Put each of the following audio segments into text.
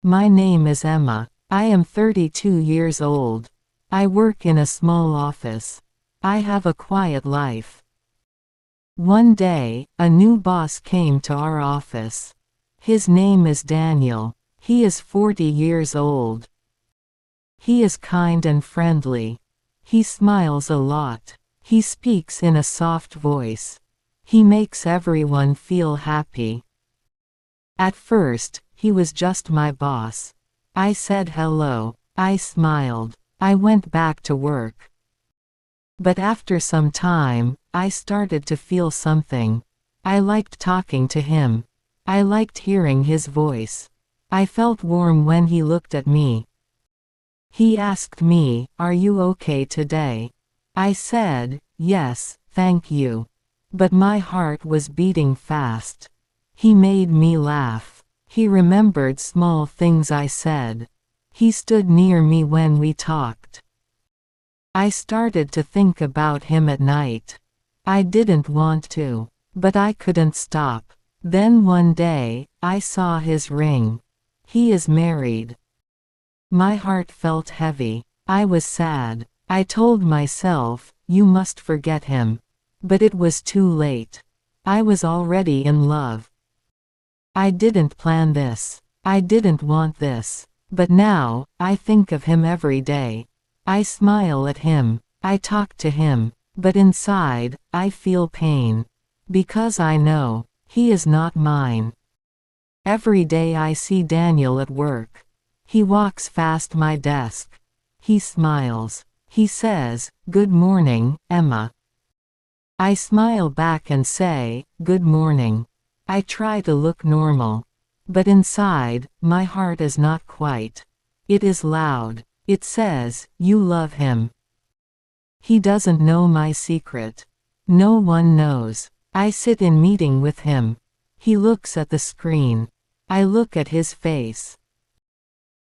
My name is Emma. I am 32 years old. I work in a small office. I have a quiet life. One day, a new boss came to our office. His name is Daniel. He is 40 years old. He is kind and friendly. He smiles a lot. He speaks in a soft voice. He makes everyone feel happy. At first, he was just my boss. I said hello. I smiled. I went back to work. But after some time, I started to feel something. I liked talking to him. I liked hearing his voice. I felt warm when he looked at me. He asked me, "Are you okay today?" I said, "Yes, thank you." But my heart was beating fast. He made me laugh. He remembered small things I said. He stood near me when we talked. I started to think about him at night. I didn't want to. But I couldn't stop. Then one day, I saw his ring. He is married. My heart felt heavy. I was sad. I told myself, "You must forget him." But it was too late. I was already in love. I didn't plan this. I didn't want this. But now, I think of him every day. I smile at him. I talk to him. But inside, I feel pain. Because I know, he is not mine. Every day I see Daniel at work. He walks past my desk. He smiles. He says, "Good morning, Emma." I smile back and say, "Good morning." I try to look normal. But inside, my heart is not quite. It is loud. It says, "You love him." He doesn't know my secret. No one knows. I sit in meeting with him. He looks at the screen. I look at his face.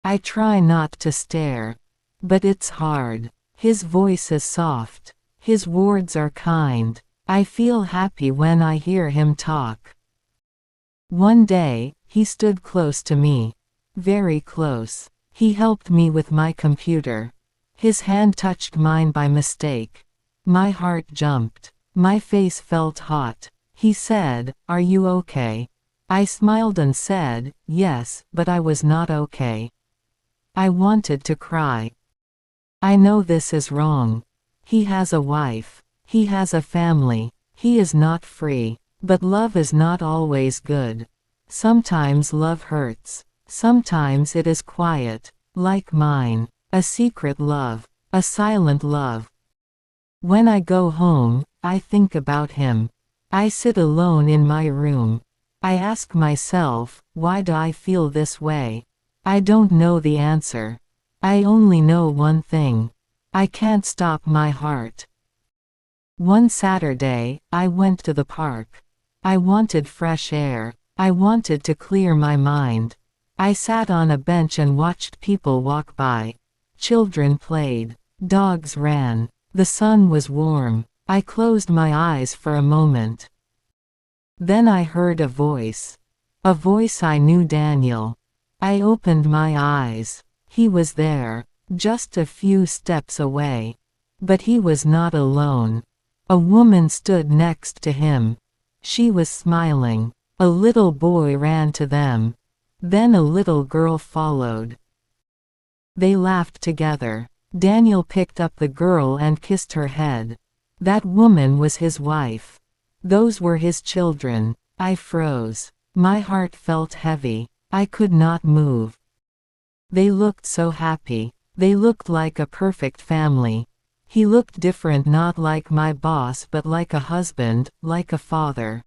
I try not to stare. But it's hard. His voice is soft. His words are kind. I feel happy when I hear him talk. One day, he stood close to me. Very close. He helped me with my computer. His hand touched mine by mistake. My heart jumped. My face felt hot. He said, "Are you okay?" I smiled and said, "Yes, but I was not okay." I wanted to cry. I know this is wrong. He has a wife. He has a family. He is not free. But love is not always good. Sometimes love hurts. Sometimes it is quiet, like mine. A secret love. A silent love. When I go home, I think about him. I sit alone in my room. I ask myself, why do I feel this way? I don't know the answer. I only know one thing. I can't stop my heart. One Saturday, I went to the park. I wanted fresh air. I wanted to clear my mind. I sat on a bench and watched people walk by. Children played. Dogs ran. The sun was warm. I closed my eyes for a moment. Then I heard a voice. A voice I knew, Daniel. I opened my eyes. He was there, just a few steps away. But he was not alone. A woman stood next to him. She was smiling. A little boy ran to them. Then a little girl followed. They laughed together. Daniel picked up the girl and kissed her head. That woman was his wife. Those were his children. I froze. My heart felt heavy. I could not move. They looked so happy. They looked like a perfect family. He looked different, not like my boss but like a husband, like a father.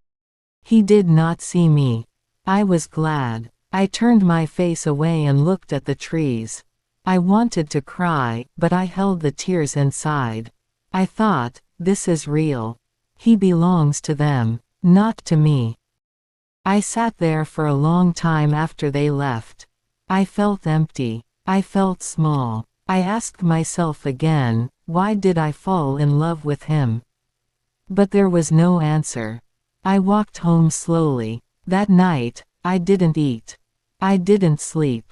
He did not see me. I was glad. I turned my face away and looked at the trees. I wanted to cry, but I held the tears inside. I thought, this is real. He belongs to them, not to me. I sat there for a long time after they left. I felt empty. I felt small. I asked myself again, why did I fall in love with him? But there was no answer. I walked home slowly. That night, I didn't eat. I didn't sleep.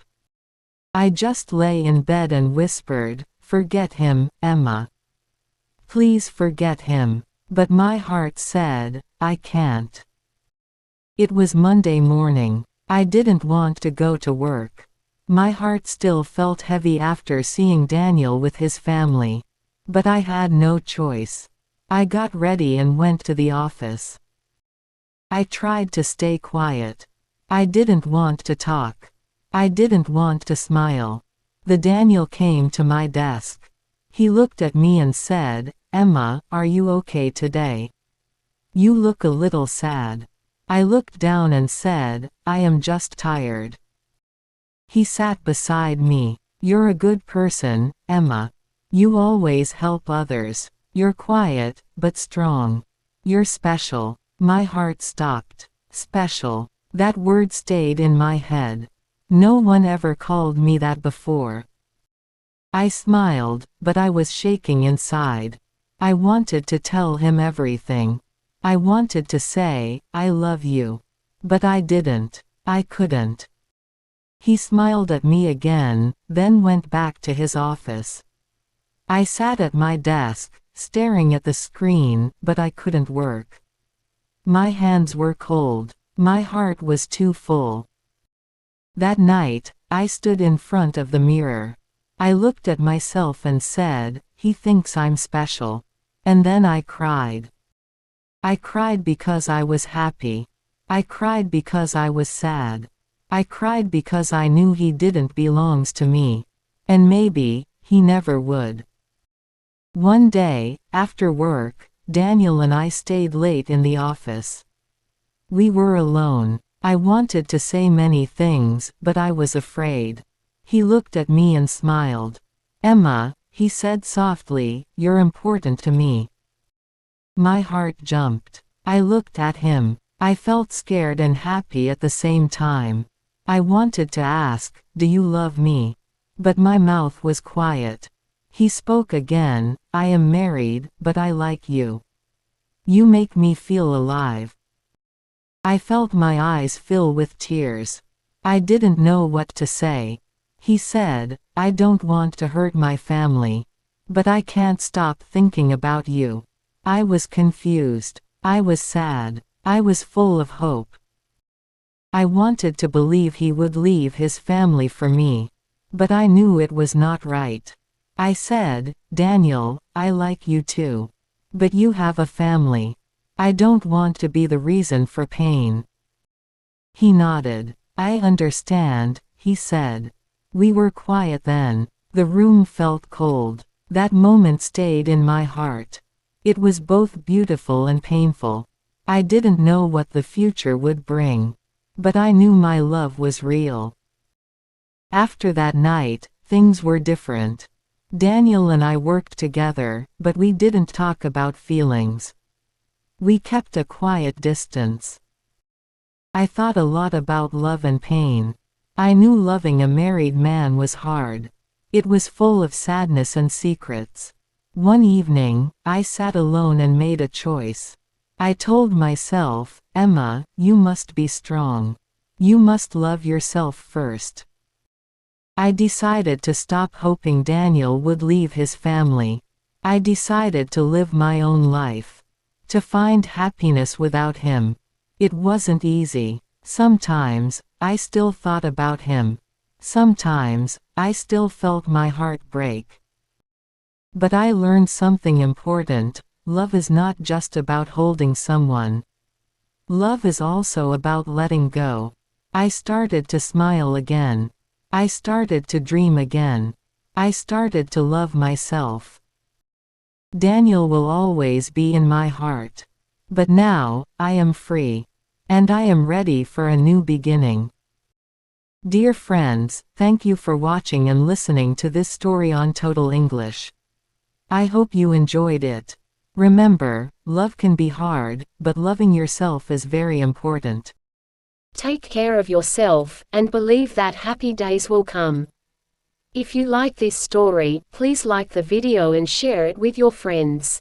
I just lay in bed and whispered, "Forget him, Emma. Please forget him." But my heart said, "I can't." It was Monday morning. I didn't want to go to work. My heart still felt heavy after seeing Daniel with his family. But I had no choice. I got ready and went to the office. I tried to stay quiet. I didn't want to talk. I didn't want to smile. The Daniel came to my desk. He looked at me and said, "Emma, are you okay today? You look a little sad." I looked down and said, "I am just tired." He sat beside me. "You're a good person, Emma. You always help others. You're quiet, but strong. You're special." My heart stopped. Special. That word stayed in my head. No one ever called me that before. I smiled, but I was shaking inside. I wanted to tell him everything. I wanted to say, "I love you." But I didn't. I couldn't. He smiled at me again, then went back to his office. I sat at my desk, staring at the screen, but I couldn't work. My hands were cold. My heart was too full. That night, I stood in front of the mirror. I looked at myself and said, "He thinks I'm special." And then I cried. I cried because I was happy. I cried because I was sad. I cried because I knew he didn't belong to me. And maybe, he never would. One day, after work, Daniel and I stayed late in the office. We were alone. I wanted to say many things, but I was afraid. He looked at me and smiled. "Emma," he said softly, "you're important to me." My heart jumped. I looked at him. I felt scared and happy at the same time. I wanted to ask, "Do you love me?" But my mouth was quiet. He spoke again, "I am married, but I like you. You make me feel alive." I felt my eyes fill with tears. I didn't know what to say. He said, "I don't want to hurt my family. But I can't stop thinking about you." I was confused. I was sad. I was full of hope. I wanted to believe he would leave his family for me. But I knew it was not right. I said, "Daniel, I like you too. But you have a family. I don't want to be the reason for pain." He nodded. "I understand," he said. We were quiet then. The room felt cold. That moment stayed in my heart. It was both beautiful and painful. I didn't know what the future would bring. But I knew my love was real. After that night, things were different. Daniel and I worked together, but we didn't talk about feelings. We kept a quiet distance. I thought a lot about love and pain. I knew loving a married man was hard. It was full of sadness and secrets. One evening, I sat alone and made a choice. I told myself, "Emma, you must be strong. You must love yourself first." I decided to stop hoping Daniel would leave his family. I decided to live my own life. To find happiness without him. It wasn't easy. Sometimes, I still thought about him. Sometimes, I still felt my heart break. But I learned something important. Love is not just about holding someone. Love is also about letting go. I started to smile again. I started to dream again. I started to love myself. Daniel will always be in my heart. But now, I am free. And I am ready for a new beginning. Dear friends, thank you for watching and listening to this story on Total English. I hope you enjoyed it. Remember, love can be hard, but loving yourself is very important. Take care of yourself, and believe that happy days will come. If you like this story, please like the video and share it with your friends.